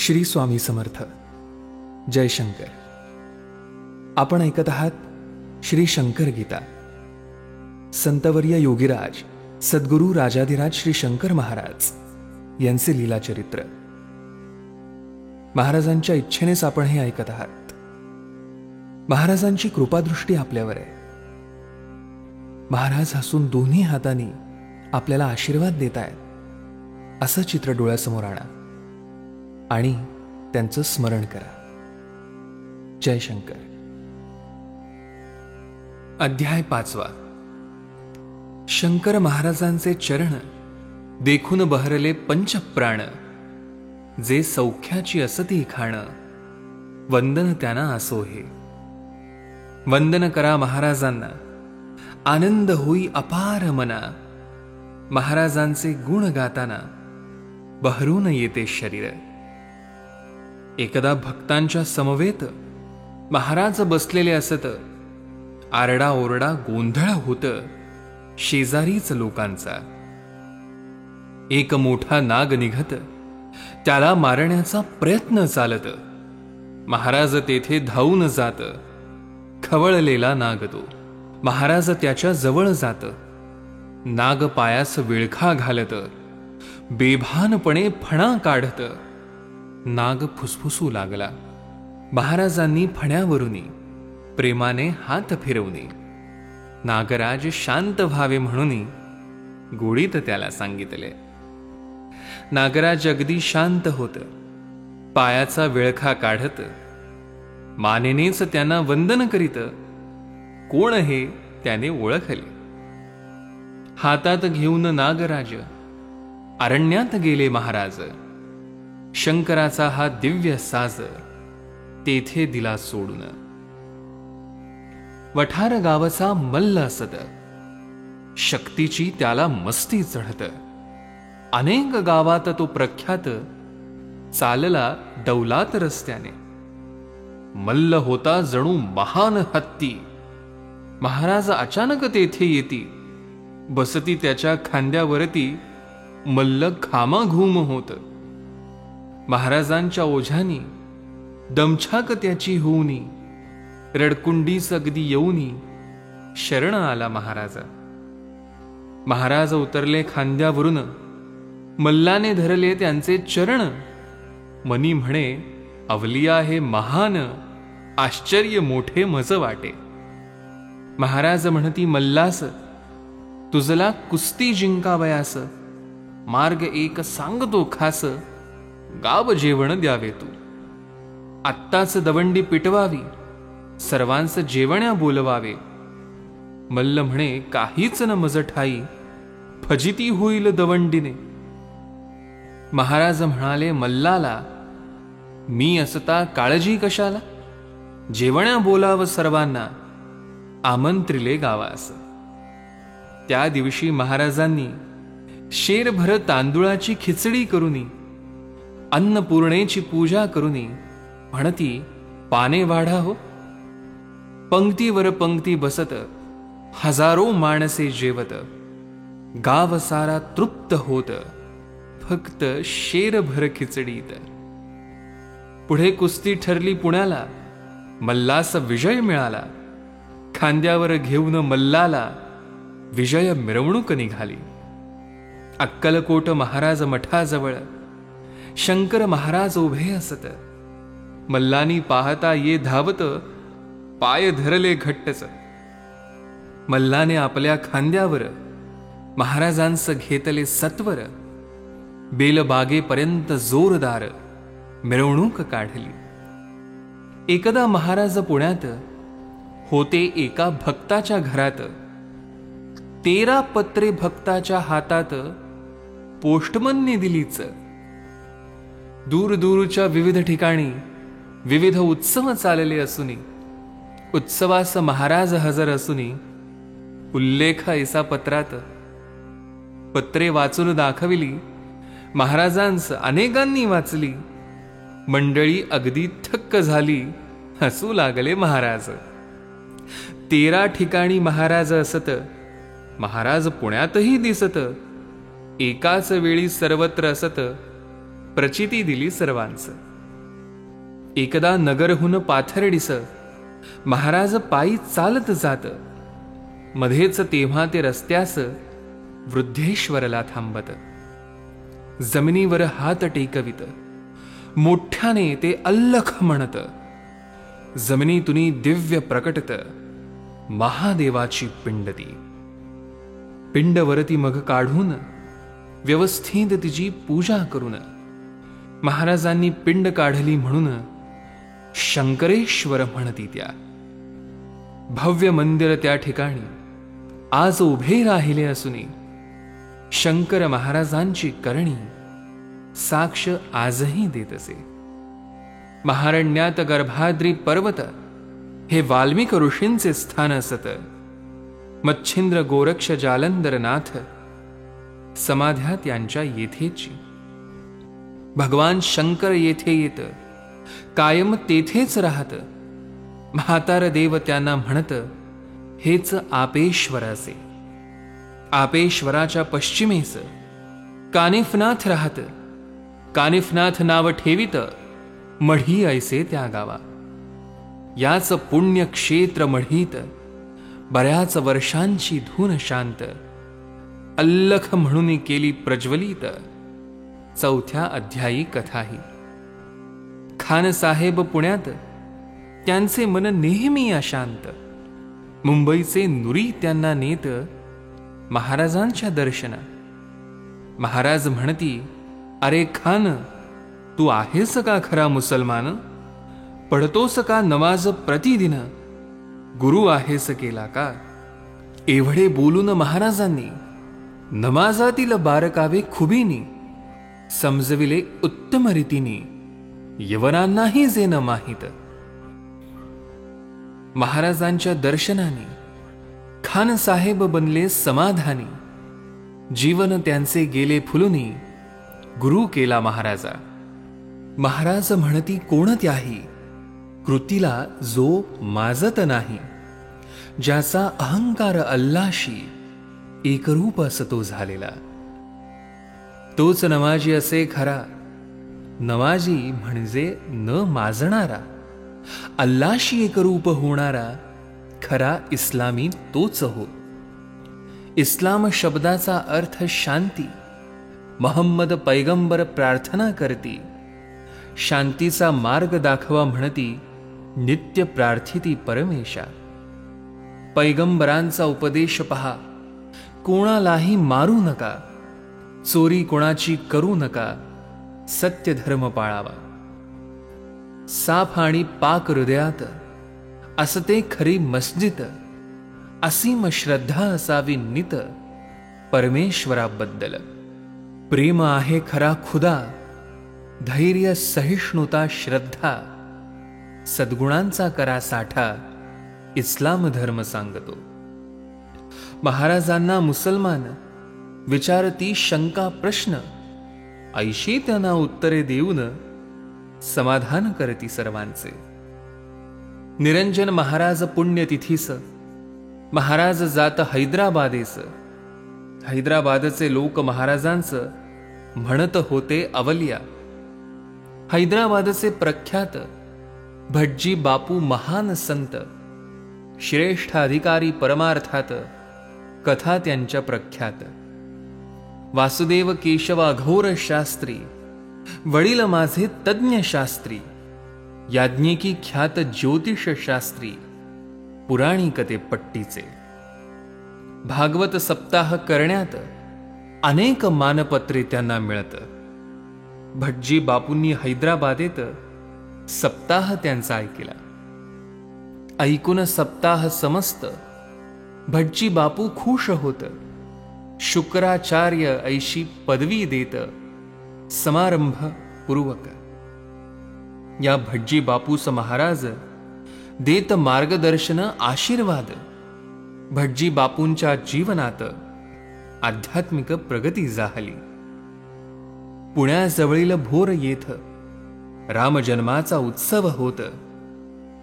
श्री स्वामी समर्थ. जयशंकर. आपण ऐकत आहात श्री शंकर गीता. संतवर्य योगीराज सद्गुरू राजाधिराज श्री शंकर महाराज यांचे लीला चरित्र. महाराजांच्या इच्छेनेच आपण हे ऐकत आहात. महाराजांची कृपादृष्टी आपल्यावर आहे. महाराज हसून दोन्ही हातांनी आपल्याला आशीर्वाद देत आहेत असं चित्र डोळ्यासमोर आणा आणि त्यांचं स्मरण करा. जयशंकर. अध्याय 5. शंकर महाराजांचे चरण देखून बहरले पंचप्राण, जे सौख्याची असती खाण, वंदन त्यांना असो हे. वंदन करा महाराजांना, आनंद होई अपार मना. महाराजांचे गुण गाताना बहरून येते शरीर. एकदा भक्तांच्या समवेत महाराज बसलेले असत. आरडा ओरडा गोंधळ होत शेजारीच लोकांचा. एक मोठा नाग निघत, त्याला मारण्याचा प्रयत्न चालत. महाराज तेथे धावून जात. खवळलेला नाग तो. महाराज त्याच्या जवळ जात. नाग पायास विळखा घालत, बेभानपणे फणा काढत. नाग फुसफुसू लागला. महाराजांनी फण्यावरुनी प्रेमाने हात फिरवणे नागराज शांत व्हावे म्हणून गोडीत त्याला सांगितले. नागराज अगदी शांत होत. पायाचा विळखा काढत मानेनेच त्यांना वंदन करीत. कोण हे त्याने ओळखले. हातात घेऊन नागराज अरण्यात गेले महाराज. शंकराचा हा दिव्य साज तेथे दिला सोडून. वठार गावचा मल्ल असत. शक्तीची त्याला मस्ती चढत. अनेक गावात तो प्रख्यात. चालला डौलात रस्त्याने. मल्ल होता जणू महान हत्ती. महाराज अचानक तेथे येती. बसती त्याच्या खांद्यावरती. मल्ल घामाघूम होत. महाराजांच्या ओझ्यानी दमछाक त्याची होऊनी. रडकुंडीस अगदी येऊनी शरण आला महाराज. महाराज उतरले खांद्यावरून. मल्लाने धरले त्यांचे चरण. मनी म्हणे, अवलिया हे महान, आश्चर्य मोठे मज वाटे. महाराज म्हणती मल्लास, तुझला कुस्ती जिंकावयास मार्ग एक सांगतो खास. गाव जेवण द्यावे तू. आत्ताच दवंडी पिटवावी. सर्वांच जेवण्या बोलवावे. मल्ल म्हणे, काहीच न मज ठाई, फजिती होईल दवंडीने. महाराज म्हणाले मल्लाला, मी असता काळजी कशाला. जेवण्या बोलाव सर्वांना, आमंत्रिले गावास. त्या दिवशी महाराजांनी शेरभर तांदुळाची खिचडी करुनी, अन्नपूर्णेची पूजा करुनी म्हणती, पाने वाढा हो. पंक्तीवर पंक्ती बसत हजारो माणसे जेवत. गाव सारा तृप्त होत फक्त शेरभर खिचडीत. पुढे कुस्ती ठरली पुण्याला. मल्लास विजय मिळाला. खांद्यावर घेऊन मल्लाला विजय मिरवणूक निघाली. अक्कलकोट महाराज मठाजवळ शंकर महाराज उभे असत. मल्लानी पाहता ये धावत, पाय धरले घट्टच. मल्लाने आपल्या खांद्यावर महाराजांस घेतले सत्वर. बेलबागेपर्यंत जोरदार मिरवणूक काढली. एकदा महाराज पुण्यात होते एका भक्ताच्या घरात. 13 पत्रे भक्ताच्या हातात पोस्टमनने दिलीच. दूरदूरच्या विविध ठिकाणी विविध उत्सव चालले असुनी, उत्सवास महाराज हजर असुनी, उल्लेख ऐसा पत्रात. पत्रे वाचून दाखविली. महाराजांस अनेकांनी वाचली. मंडळी अगदी थक्क झाली. हसू लागले महाराज. 13 ठिकाणी महाराज असत. महाराज पुण्यातही दिसत. एकाच वेळी सर्वत्र असत. प्रचिती दिली सर्वांचं. एकदा नगरहून पाथर्डीस महाराज पायी चालत जात. मध्येच तेव्हा ते रस्त्यास वृद्धेश्वरला थांबत. जमिनीवर हात टेकवित मोठ्याने ते अल्लख म्हणत. जमिनीतुनी दिव्य प्रकटत महादेवाची पिंड ती. पिंडवरती मग काढून व्यवस्थित तिची पूजा करून महाराजांनी पिंड काढली म्हणून शंकरेश्वर म्हणती त्या. भव्य मंदिर त्या ठिकाणी आज उभे राहिले असून शंकर महाराजांची करणी साक्ष आजही देत असे. महारण्यात गर्भाद्री पर्वत हे वाल्मिक ऋषींचे स्थान असत. मच्छिंद्र गोरक्ष जालंधरनाथ समाध्या त्यांच्या येथेची. भगवान शंकर येथे येत कायम तेथेच राहत. म्हातार देव त्यांना म्हणत हेच आपेश्वर असे. आपेश्वराच्या पश्चिमेस कानिफनाथ राहत. कानिफनाथ नाव ठेवित मढी ऐसे त्या गावा. याच पुण्यक्षेत्र मढीत बऱ्याच वर्षांची धून शांत अल्लख म्हणून केली प्रज्वलित. चौथ्या अध्यायी कथाही. खानसाहेब पुण्यात त्यांचे मन नेहमी अशांत. मुंबईचे नुरी त्यांना नेत महाराजांच्या दर्शना. महाराज म्हणती अरे खान तू आहेस का खरा मुसलमान. पढतोस का नमाज प्रतिदिन. गुरु आहेस केला का. एवढे बोलून महाराजांनी नमाजातील बारकावे खुबीनी समजविले उत्तम रीतीने. यवनांनाही जे न माहित. महाराजांच्या दर्शनाने खानसाहेब बनले समाधानी. जीवन त्यांचे गेले फुलुनी. गुरु केला महाराजा. महाराज म्हणती कोणत्याही कृतीला जो माजत नाही. ज्याचा अहंकार अल्लाशी एकरूप असतो झालेला. तोच नमाजी असे खरा. नमाजी म्हणजे न माजणारा. अल्लाशी एकरूप होणारा खरा इस्लामी तोच हो. इस्लाम शब्दाचा अर्थ शांती. महम्मद पैगंबर प्रार्थना करती. शांतीचा मार्ग दाखवा म्हणती नित्य प्रार्थिती परमेशा. पैगंबरांचा उपदेश पहा. कोणालाही मारू नका. चोरी कोणाची करू नका. सत्य धर्म पाळावा. साफ आणि पाक हृदयात असते खरी मस्जिद. असीम श्रद्धा असावी नित परमेश्वराबद्दल. प्रेम आहे खरा खुदा. धैर्य सहिष्णुता श्रद्धा. सद्गुणांचा करा साठा. इस्लाम धर्म सांगतो. महाराजांना मुसलमान विचारती शंका प्रश्न. ऐशी त्यांना उत्तरे देऊन समाधान करती सर्वांचे. निरंजन महाराज पुण्यतिथीस महाराज जात हैदराबादेस. हैदराबादचे लोक महाराजांचं म्हणत होते अवलिया. हैदराबादचे प्रख्यात भटजी बापू महान संत. श्रेष्ठ अधिकारी परमार्थात. कथा त्यांच्या प्रख्यात. वासुदेव केशव अघोर शास्त्री. वडील माझे तज्ञ शास्त्री. याज्ञिकी ख्यात ज्योतिष शास्त्री. पुराणिक ते पट्टीचे. भागवत सप्ताह करण्यात अनेक मानपत्रे त्यांना मिळत. भटजी बापूंनी हैदराबादेत सप्ताह त्यांचा ऐकला. ऐकून सप्ताह समस्त भटजी बापू खुश होत. शुक्राचार्य ऐशी पदवी देत समारंभ पूर्वक. या भटजी बापूस महाराज देत मार्गदर्शन आशीर्वाद. भटजी बापूंच्या जीवनात आध्यात्मिक प्रगती झाली. पुण्याजवळील भोर येथ रामजन्माचा उत्सव होत.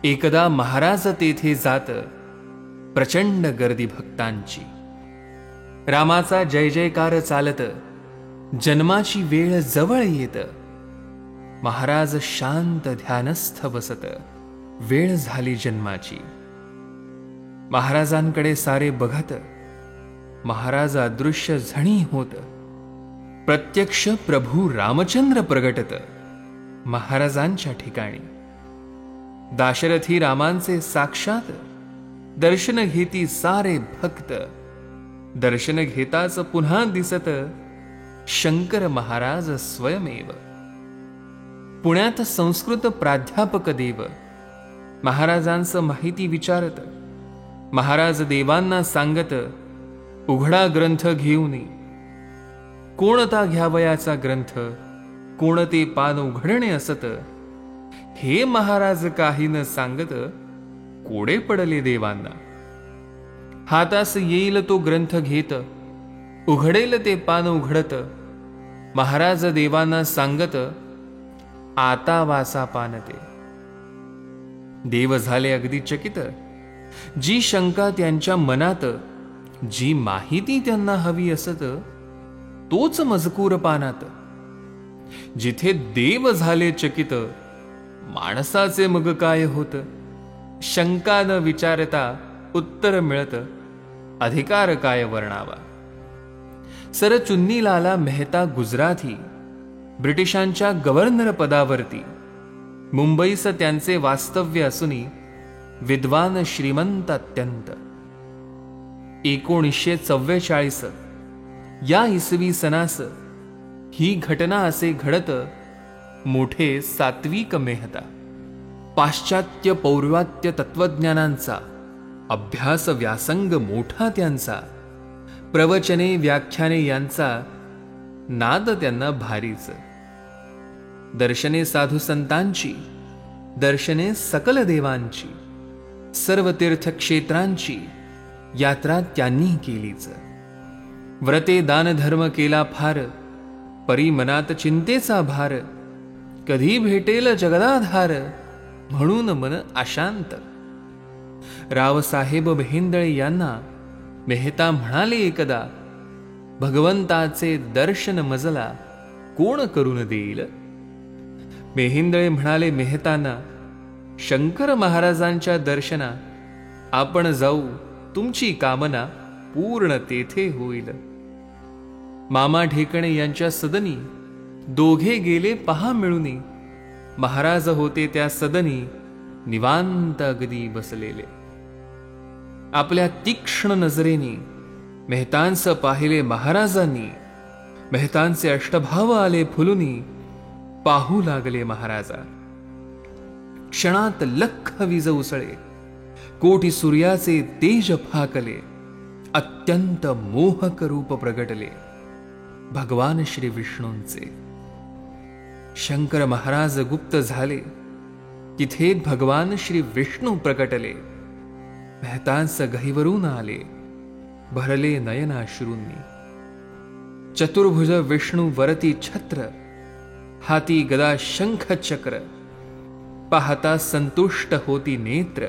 एकदा महाराज तेथे जात. प्रचंड गर्दी भक्तांची. रामाचा जय जयकार चालत. जन्माची वेळ जवळ येत. महाराज शांत ध्यानस्थ बसत. वेळ झाली जन्माची. महाराजांकडे सारे बघत. महाराज अदृश्य झणी होत. प्रत्यक्ष प्रभू रामचंद्र प्रगटत महाराजांच्या ठिकाणी. दाशरथी रामांचे साक्षात दर्शन घेती सारे भक्त. दर्शन घेताच पुन्हा दिसत शंकर महाराज स्वयमेव. पुण्यात संस्कृत प्राध्यापक देव महाराजांचं माहिती विचारत. महाराज देवांना सांगत, उघडा ग्रंथ घेऊन. कोणता घ्यावयाचा ग्रंथ, कोणते पान उघडणे असत, हे महाराज काही न सांगत कोडे पडले देवांना. हातास येईल तो ग्रंथ घेत, उघडेल ते पान उघडत. महाराज देवांना सांगत, आता वाचा पान ते. देव झाले अगदी चकित. जी शंका त्यांच्या मनात, जी माहिती त्यांना हवी असत, तोच मजकूर पानात. जिथे देव झाले चकित, माणसाचे मग काय होत. शंका न विचारता उत्तर मिळत, अधिकार काय वर्णावा. सर चुन्नीलाला मेहता गुजराती, ब्रिटिशांच्या गव्हर्नर पदावरती. मुंबईस त्यांचे वास्तव्य असूनी विद्वान श्रीमंत अत्यंत. 1944 या इसवी सनास ही घटना असे घडत. मोठे सात्विक मेहता. पाश्चात्य पौर्वात्य तत्वज्ञानांचा अभ्यास व्यासंग मोठा त्यांचा. प्रवचने व्याख्याने यांचा नाद त्यांना भारीच. दर्शने साधू संतांची, दर्शने सकल देवांची, सर्व तीर्थक्षेत्रांची यात्रा त्यांनी केलीच. व्रते दान धर्म केला फार, परी मनात चिंतेचा भार. कधी भेटेल जगदाधार, म्हणून मन अशांत. रावसाहेब मेहेंदळे यांना मेहता म्हणाले एकदा, भगवंताचे दर्शन मजला कोण करून देईल. मेहेंदळे म्हणाले मेहतांना, शंकर महाराजांच्या दर्शना आपण जाऊ, तुमची कामना पूर्ण तेथे होईल. मामा ढेकणे यांच्या सदनी दोघे गेले पहा मिळूनी. महाराज होते त्या सदनी निवांत अगदी बसलेले. आपल्या तीक्ष्ण नजरेने मेहतांस पाहिले महाराजांनी. मेहतांचे अष्टभाव आले फुलुनी. पाहू लागले महाराजा. क्षणात लख वीज उसळे, कोटी सूर्याचे तेज फाकले. अत्यंत मोहक रूप प्रगटले भगवान श्री विष्णूंचे. शंकर महाराज गुप्त झाले, तिथे भगवान श्री विष्णू प्रगटले. मेहतांस गहिवरून आले, भरले नयनाश्रूंनी. चतुर्भुज विष्णू वरती छत्र, हाती गदा शंख चक्र. पाहता संतुष्ट होती नेत्र,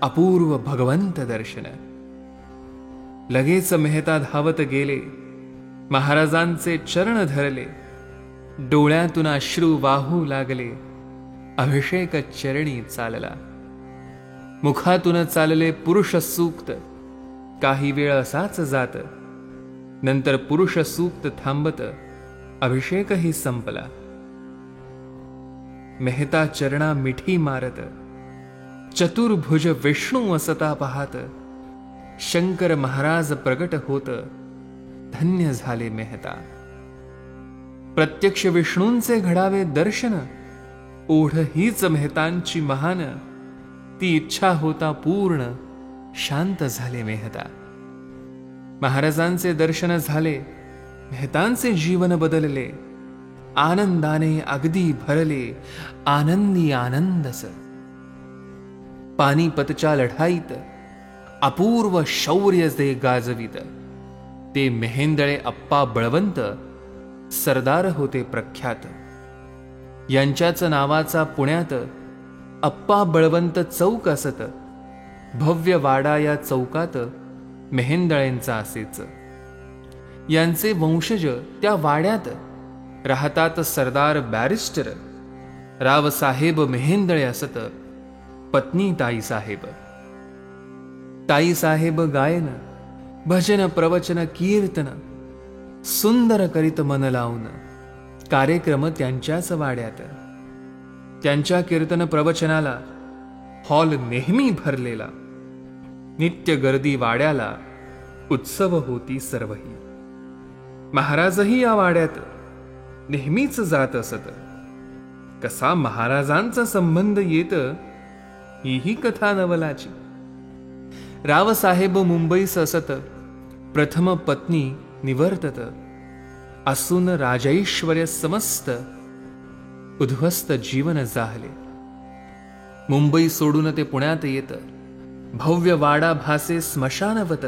अपूर्व भगवंत दर्शन. लगेच मेहता धावत गेले, महाराजांचे चरण धरले. डोळ्यातून अश्रू वाहू लागले, अभिषेक चरणी चालला. मुखातून चालले पुरुष सूक्त, काही वेळ असाच जात. नंतर पुरुष सूक्त थांबत, अभिषेकही संपला. मेहता चरणा मिठी मारत, चतुर्भुज विष्णू असता पाहत. शंकर महाराज प्रगट होत, धन्य झाले मेहता. प्रत्यक्ष विष्णूंचे घडावे दर्शन, ओढ हीच मेहतांची महान. ती इच्छा होता पूर्ण, शांत झाले मेहता. महाराजांचे दर्शन झाले, मेहतांचे जीवन बदलले. आनंदाने अगदी भरले, आनंदी आनंदस. पानिपतच्या लढाईत अपूर्व शौर्य जे गाजवित, ते मेहेंदळे अप्पा बळवंत सरदार होते प्रख्यात. यांच्याच नावाचा पुण्यात अप्पा बळवंत चौक असत. भव्य वाडा या चौकात मेहेंदळेंचा असेच. यांचे वंशज त्या वाड्यात राहतात. सरदार बॅरिस्टर रावसाहेब मेहेंदळे असत, पत्नी ताईसाहेब. ताईसाहेब गायन भजन प्रवचन कीर्तन सुंदर करीत मन लावून. कार्यक्रम त्यांच्याच वाड्यात. त्यांच्या कीर्तन प्रवचनाला हॉल नेहमी भरलेला. नित्य गर्दी वाड्याला, उत्सव होती सर्वही. महाराजही या वाड्यात नेहमीच जात असत. कसा महाराजांचा संबंध येत हीही कथा नवलाची. रावसाहेब मुंबईस असत, प्रथम पत्नी निवर्तत. असून राजैश्वर्य समस्त, उद्ध्वस्त जीवन जाहले. मुंबई सोडून ते पुण्यात येत. भव्य वाडा भासे स्मशानवत.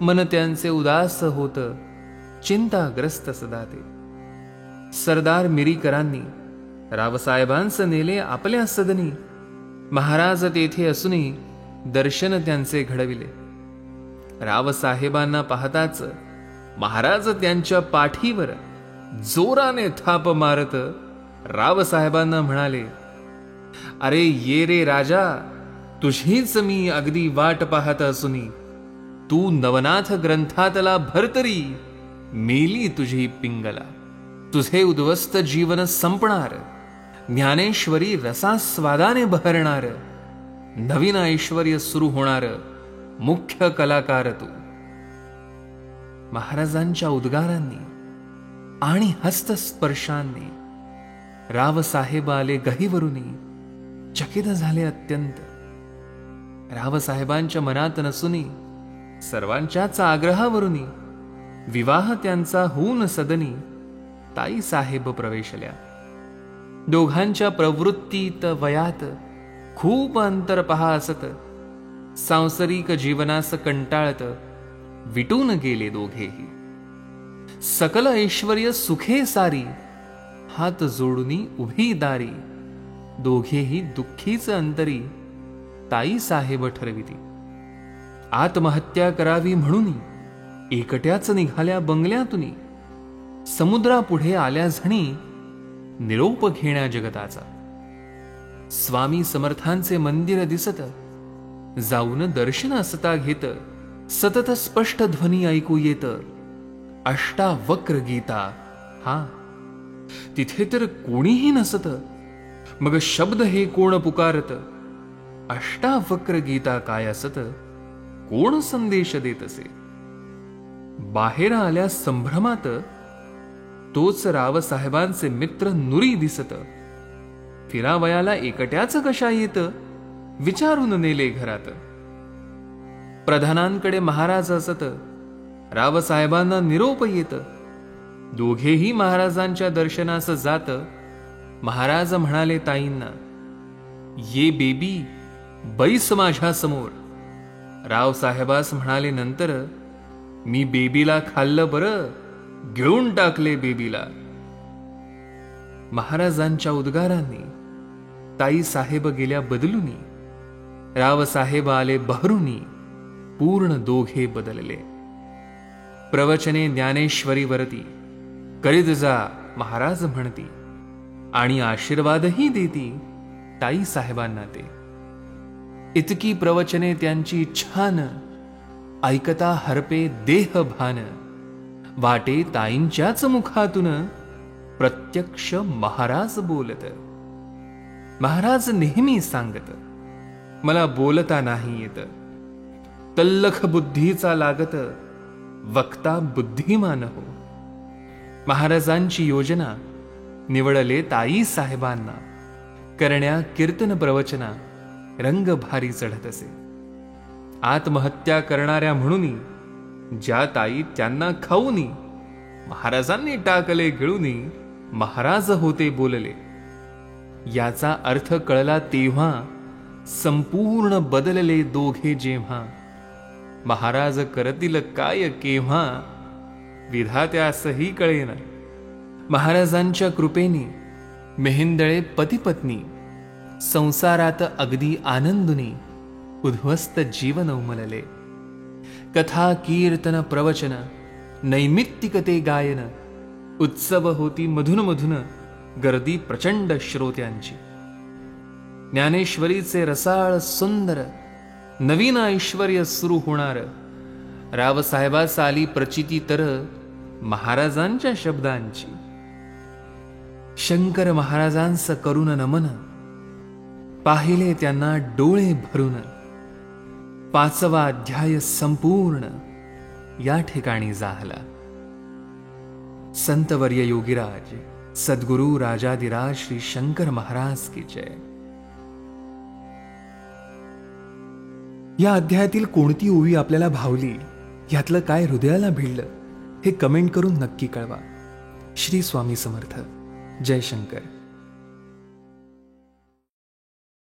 मन त्यांचे उदास होत, चिंताग्रस्त सदा ते. सरदार मिरीकरांनी रावसाहेबांस नेले आपल्या सदनी. महाराज तेथे असूनही दर्शन त्यांचे घडविले. रावसाहेबांना पाहताच महाराज त्यांच्या पाठीवर जोराने थाप मारत रावसाहेबांना म्हणाले, अरे ये रे राजा, तुझीच मी अगदी वाट पाहत असूनी तू नवनाथ ग्रंथातला भरतरी मेली तुझी पिंगला. तुझे उद्ध्वस्त जीवन संपणार, ज्ञानेश्वरी रसास्वादाने बहरणार. नवीन ऐश्वर्य सुरू होणार, मुख्य कलाकार तू. महाराजांच्या उद्गारांनी आणि हस्तस्पर्शांनी रावसाहेब आले गहीवरुनी. चकित झाले अत्यंत. रावसाहेबांच्या मनात नसूनी सर्वांच्याच आग्रहावरुनी विवाह त्यांचा होऊन सदनी ताईसाहेब प्रवेशल्या. दोघांच्या प्रवृत्तीत वयात खूप अंतर पहा असत. सांसारिक जीवनास कंटाळत विटून गेले दोघेही. सकल ऐश्वर्य सुखे सारी, हात जोडूनी उभी दारी. दोघेही दुःखीच अंतरी ताईसाहेब ठरविती. आत्महत्या करावी म्हणून एकट्याच निघाल्या बंगल्यातून. समुद्रापुढे आल्या झणी निरोप घेण्या जगताचा. स्वामी समर्थांचे मंदिर दिसत. जाऊन दर्शन असता घेत. सतत स्पष्ट ध्वनी ऐकू येत, अष्टावक्र गीता. हा, तिथे तर कोणीही नसत. मग शब्द हे कोण पुकारत. अष्टावक्र गीता काय असत, कोण संदेश देत असे. बाहेर आल्या संभ्रमात तोच रावसाहेबांचे मित्र नुरी दिसत. फिरावयाला एकट्याच कशा येत, विचारून नेले घरात. प्रधानांकडे महाराज असत. रावसाहेबांना निरोप येत. दोघेही महाराजांच्या दर्शनास जात. महाराज म्हणाले ताईंना, ये बेबी, बैस माझ्या समोर. रावसाहेबास म्हणाले नंतर, मी बेबीला खाल्लं बरं, गिळून टाकले बेबीला. महाराजांच्या उद्गारांनी ताईसाहेब गेल्या बदलुनी. रावसाहेब आले बहरूनी. पूर्ण दोघे बदलले. प्रवचने ज्ञानेश्वरी वरती करीत जा महाराज म्हणती. आणि आशीर्वादही देती ताईसाहेबांना ते. इतकी प्रवचने त्यांची छान, ऐकता हरपे देह भान. वाटे ताईंच्याच मुखातून प्रत्यक्ष महाराज बोलत. महाराज नेहमी सांगत, मला बोलता नाही येत. तल्लख बुद्धीचा लागत, वक्ता बुद्धिमान हो. महाराजांची योजना निवडले ताईसाहेबांना. करण्या कीर्तन प्रवचना रंग भारी चढत असे. आत्महत्या करणाऱ्या म्हणून ज्या ताई त्यांना खाऊनी महाराजांनी टाकले गिळूनी महाराज होते बोलले. याचा अर्थ कळला तेव्हा, संपूर्ण बदलले दोघे जेव्हा. महाराज करतील काय केव्हा, विधात्यासही कळेना. महाराजांच्या कृपेने मेहेंदळे पतिपत्नी संसारात अगदी आनंदुनी उद्ध्वस्त जीवन उमलले. कथा कीर्तन प्रवचन नैमित्तिकते गायन उत्सव होती मधुन मधुन गर्दी प्रचंड श्रोत्यांची. ज्ञानेश्वरीचे रसाळ सुंदर नवीन ऐश्वर्य सुरू होणार. रावसाहेबास आली प्रचिती तर महाराजांच्या शब्दांची. शंकर महाराजांस करून नमन, पाहिले त्यांना डोळे भरून. 5वा अध्याय संपूर्ण या ठिकाणी झाला. संतवर्य योगीराज सद्गुरु राजाधिराज श्री शंकर महाराज की जय. या अध्यायातील कोणती ओवी आपल्याला भावली, यातलं काय हृदयाला भिडलं, हे कमेंट करून नक्की कळवा. श्री स्वामी समर्थ. जय शंकर.